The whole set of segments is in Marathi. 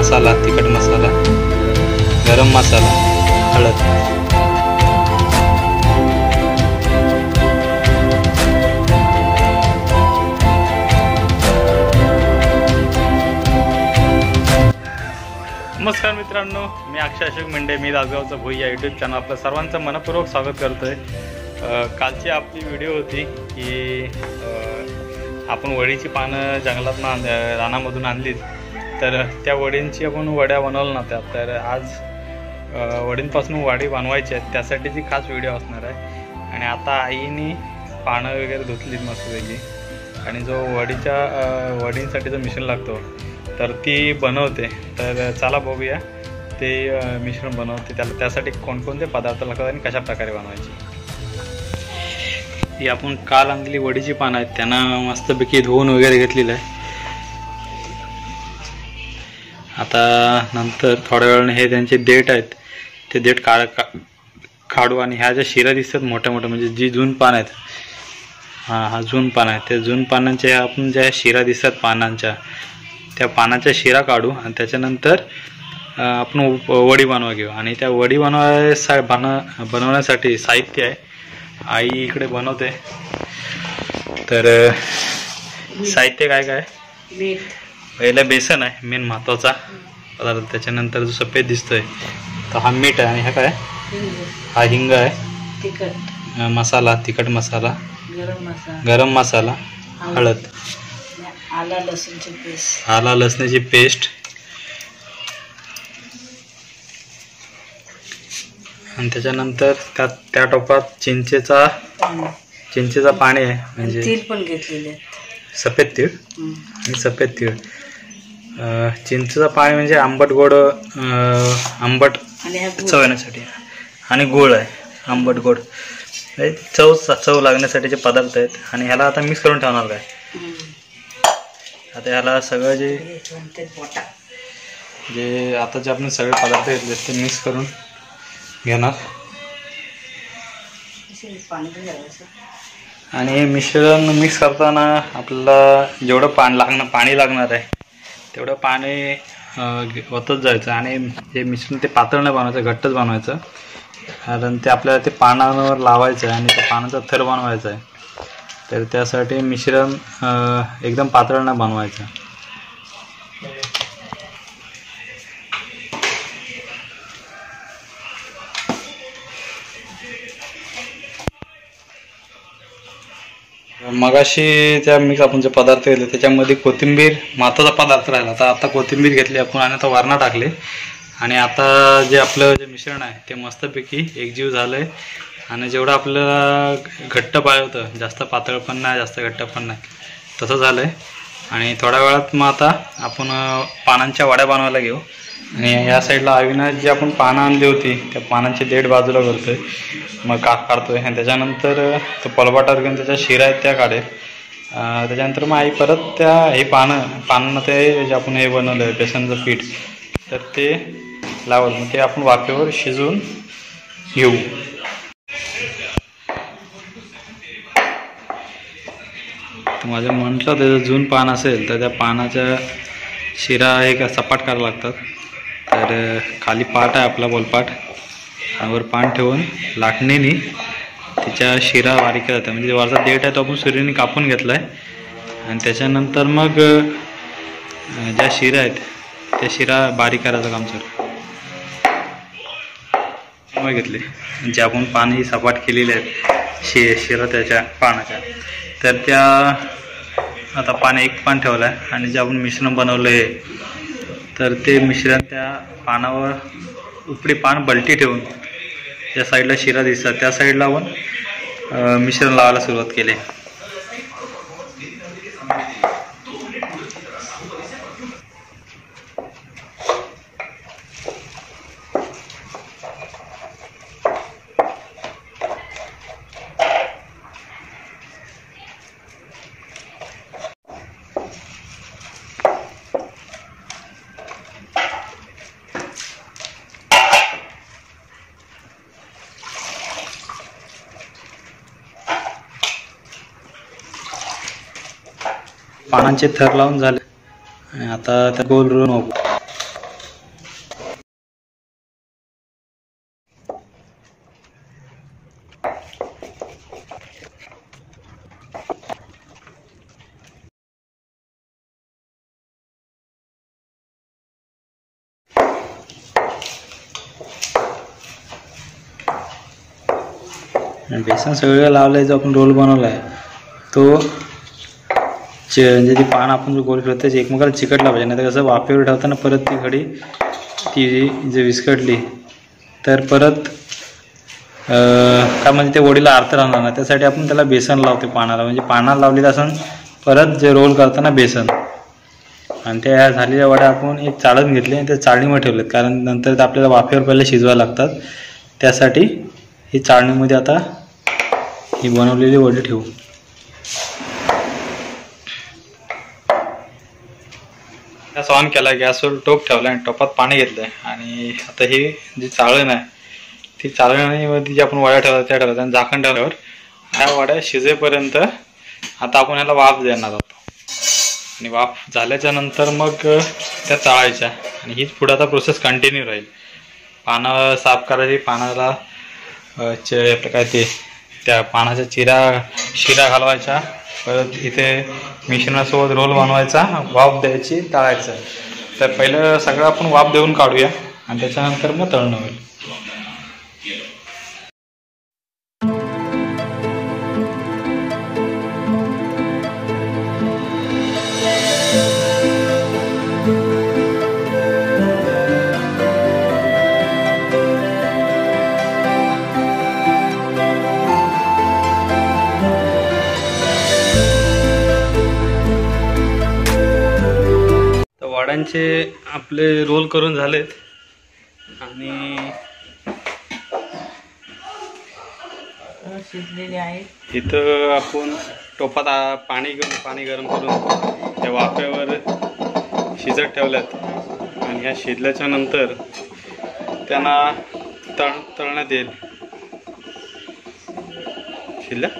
मसाला, तिखट मसाला, गरम मसाला, हळद। नमस्कार मित्रांनो, मी अक्षय अशोक मेंढे, मी राजगावचा भोई या यूट्यूब चॅनल आपलं सर्वांचं मनपूर्वक स्वागत करतोय। कालची आपली व्हिडिओ होती की आपण वडीची पानं जंगलातून रानामधून आणलीत, तर त्या वडींची आपण वड्या बनवल्या नव्हत्या, तर आज वडींपासून वडी बनवायची आहेत त्यासाठीची खास व्हिडिओ असणार आहे। आणि आता आईने पानं वगैरे धुतलीत मस्तपैकी, आणि जो वडींसाठी जो मिश्रण लागतो तर ती बनवते। तर चला बघूया ते मिश्रण बनवते, त्यासाठी कोणकोणते पदार्थ लागतात आणि कशा प्रकारे बनवायची। ही आपण काल आणलेली वडीची पानं आहेत, त्यांना मस्तपैकी धुवून वगैरे घेतलेलं आहे। आता नंतर थोड्या वेळाने हे त्यांचे देठ आहेत ते देठ काढू, आणि ह्या ज्या शिरा दिसतात मोठ्या मोठ्या, म्हणजे जी जून पान आहेत, हा जून पान आहे, त्या जून पानांच्या आपण ज्या शिरा दिसतात पानांच्या, त्या पानाच्या शिरा काढू आणि त्याच्यानंतर आपण वडी बनवा घेऊ। आणि त्या वडी बनवण्यासाठी साहित्य आहे, आई इकडे बनवते। तर साहित्य काय काय? पहिला बेसन आहे मेन महत्त्वाचा पदार्थ, त्याच्यानंतर जो सफेद दिसतोय तर हा मीठ आहे, आणि हा काय? हा हिंग आहे, तिखट मसाला, तिखट मसाला, गरम मसाला, हळद, आला लसणाची पेस्ट, आणि त्याच्यानंतर त्या टोपात चिंचेचा पाणी आहे, म्हणजे तीळ पण घेतलेले, सफेद तीळ आणि सफेद तीळ, चिंचेचं पाणी म्हणजे आंबट गोड, आंबट चव येण्यासाठी, आणि गोड आहे आंबट गोड, चव लागण्यासाठीचे पदार्थ आहेत। आणि ह्याला आता मिक्स करून ठेवणार काय? आता ह्याला सगळं जे आता जे आपण सगळे पदार्थ घेतले ते मिक्स करून घेणार, आणि हे मिश्रण मिक्स करताना आपल्याला जेवढं पाणी लागणार आहे तेवढं पाणी ओतत जायचं, आणि हे मिश्रण ते पातळ नाही बनवायचं, घट्टच बनवायचं, कारण ते आपल्याला ते पानावर लावायचं आहे आणि त्या पानाचा थर बनवायचा आहे। तर त्यासाठी मिश्रण एकदम पातळ नाही बनवायचं। मगाशी त्या मिक्स आपण जे पदार्थ घेतले त्याच्यामध्ये कोथिंबीर महत्त्वाचा पदार्थ राहिला, तर आता कोथिंबीर घेतली आपण आणि आता वारणा टाकले, आणि आता जे आपलं जे मिश्रण आहे ते मस्तपैकी एकजीव झालं आहे। आणि जेवढं आपल्याला घट्ट पाहिजे होतं, जास्त पातळ पण नाही जास्त घट्ट पण नाही, तसं झालं आहे। आणि थोड्या वेळात मग आता आपण पानांच्या वड्या बनवायला घेऊ। आणि या साईडला अविनाश जी आपण पानं आणली होती त्या पानांची देठ बाजूला करतोय, मग काढतोय, आणि त्याच्यानंतर तो पलबाटावर घेऊन त्याच्या शिरा आहेत त्या काढेल। त्याच्यानंतर मग आई परत हे पानांना ते जे आपण हे बनवलं आहे बेसनचं पीठ, तर ते लावल, मग ते आपण वाफेवर शिजवून घेऊ। माझं म्हटलं त्याचं जून पान असेल तर त्या पानाच्या शिरा हे का सपाट करावं लागतात, तर खाली पाट आहे आपला बोलपाट, वर पान ठेवून लाटणीने तिच्या शिरा बारीक केला जातात, म्हणजे वरचा देठ आहे तो आपण सुरीने कापून घेतला आहे, आणि त्याच्यानंतर मग ज्या शिरा आहेत त्या शिरा बारीक करायचं काम सर मग घेतले, जे आपण पाणी सपाट केलेले आहेत शिरा त्याच्या पानाच्या, तर त्या आता एक पान ठेवलं आहे, आणि जे आपण मिश्रण बनवलं आहे तर ते मिश्रण त्या पानावर उपडी पान बलटी ठेवून त्या साईडला शिरा दिसतात त्या साईडला आपण मिश्रण लावायला सुरुवात केली। पानांचे थर लावून झाले, आणि आता त्या गोल रोवून बेसन सगळं लावलं आहे. जो आपण रोल बनवला आहे तो म्हणजे ती पान आपण जो गोल ठेवतो त्याची एकमेकाला चिकटला पाहिजे. नाही तर कसं वाफेवर ठेवताना परत ती घडी ती जे विस्कटली तर परत काय म्हणजे ते वडीला अर्थ राहणार नाही. त्यासाठी आपण त्याला बेसन लावतो पानाला. म्हणजे पानाला लावली असं परत जे रोल करताना बेसन. आणि त्या झालेल्या वड्या आपण एक चाळण घेतली आणि त्या चाळणीमध्ये ठेवलेत. कारण नंतर आपल्याला वाफेवर पहिले शिजवायला लागतात. त्यासाठी ही चाळणीमध्ये आता ही बनवलेली वडी ठेवू. गॅस ऑन केला, गॅसवर टोप ठेवला आणि टोपात पाणी घेतलं आणि आता ही जी चाळण आहे ती चाळणीमध्ये जी आपण वड्या ठेवल्या त्या ठेवल्या आणि झाकण ठेवल्यावर ह्या वड्या शिजेपर्यंत आता आपण ह्याला वाफ देणार आहोत. आणि वाफ झाल्याच्या नंतर मग त्या चाळायच्या आणि हीच पुढे आता प्रोसेस कंटिन्यू राहील. पानं साफ करायची, पानाला काय ते त्या पानाच्या शिरा घालवायच्या, परत इथे मिश्रणासोबत रोल बनवायचा, वाफ द्यायची, तळायचं. तर पहिलं सगळं आपण वाफ देऊन काढूया आणि त्याच्यानंतर मग तळणं होईल. वड्यांचे आपले रोल करून झालेत आणि शिजलेले आहेत. इथं आपण टोपात पाणी गरम करून त्या वाफेवर शिजत ठेवल्यात आणि ह्या शिजल्याच्या नंतर त्यांना तळण्यात येईल. शिजल्या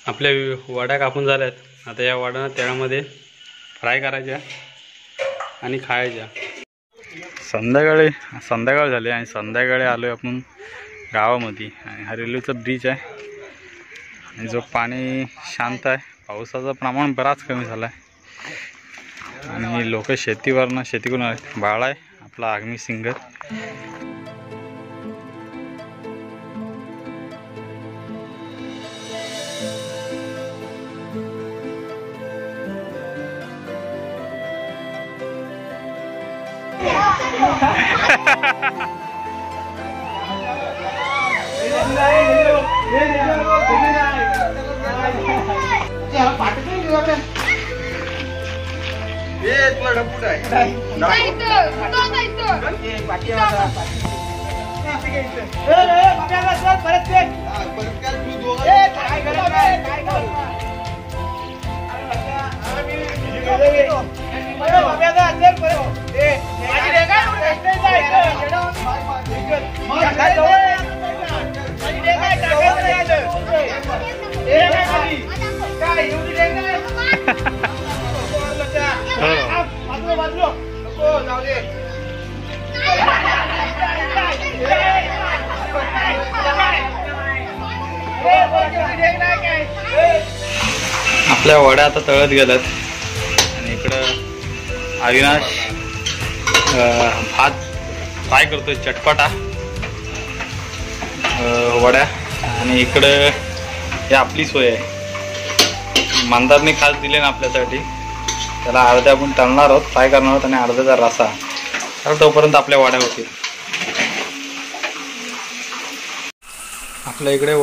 आपल्या वड्या कापून झाल्यात. आता या वड्या तेलामध्ये फ्राय करायच्या आणि खायच्या. संध्याकाळ झाली आणि संध्याकाळी आलोय आपण गावामध्ये आणि हा रेल्वेचा ब्रिज आहे आणि जो पाणी शांत आहे. पावसाचं प्रमाण बराच कमी झालं आहे आणि लोक शेती करून आले. बाळा आहे आपला आगमी सिंगर. आपल्या वड्या आता तळत गेल्यात आणि इकडं अविनाश भात फ्राय करतोय चटपटा वड्या. आणि इकडं हे आपली सोय आहे. मंदारने खास दिले ना आपल्यासाठी. त्याला अर्ध्या आपण तळणार आहोत, फ्राय करणार आहोत आणि अर्ध्याचा रसा. तर तोपर्यंत आपल्या वड्या होतील. आपल्या इकडे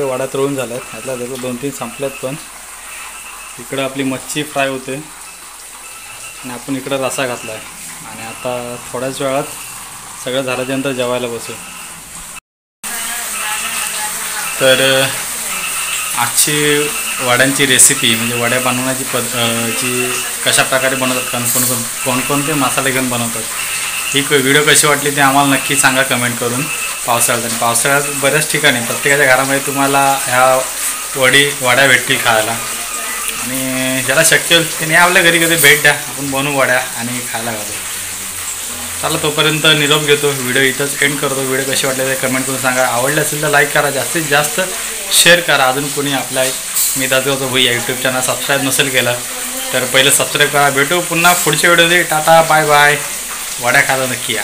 वड्या तळून झाल्यात. ह्यातल्या 2-3 संपल्यात. पण इकडं आपली मच्छी फ्राय होते आणि आपण इकडं रसा घातला आहे. आणि आता थोड्याच वेळात सगळं झाल्याच्यानंतर जेवायला बसू. तर आजची वड्यांची रेसिपी म्हणजे वड्या बनवण्याची जी कशा प्रकारे बनवतात, कोणकोणते मसाले घेऊन बनवतात, ही व्हिडिओ कशी वाटली ते आम्हाला नक्की सांगा कमेंट करून. पावसाळ्यात बऱ्याच ठिकाणी प्रत्येकाच्या घरामध्ये तुम्हाला ह्या वड्या भेटतील खायला. आणि ज्याला शक्य होईल त्याने आपल्या घरी कधी भेट द्या, आपण बनवू वड्या आणि खायला घालू. चला तोपर्यंत निरोप घेतो. व्हिडिओ इथंच एंड करतो. व्हिडिओ कसे वाटले ते कमेंट करून सांगा. आवडले असेल तर लाईक करा, जास्तीत जास्त शेअर करा. अजून कोणी आपला मी दाखवतो भाई यूट्यूब चॅनल सबस्क्राईब नसेल केलं तर पहिलं सबस्क्राईब करा. भेटू पुन्हा पुढच्या व्हिडिओमध्ये. Tata bye bye. वड्या खायला नक्की या.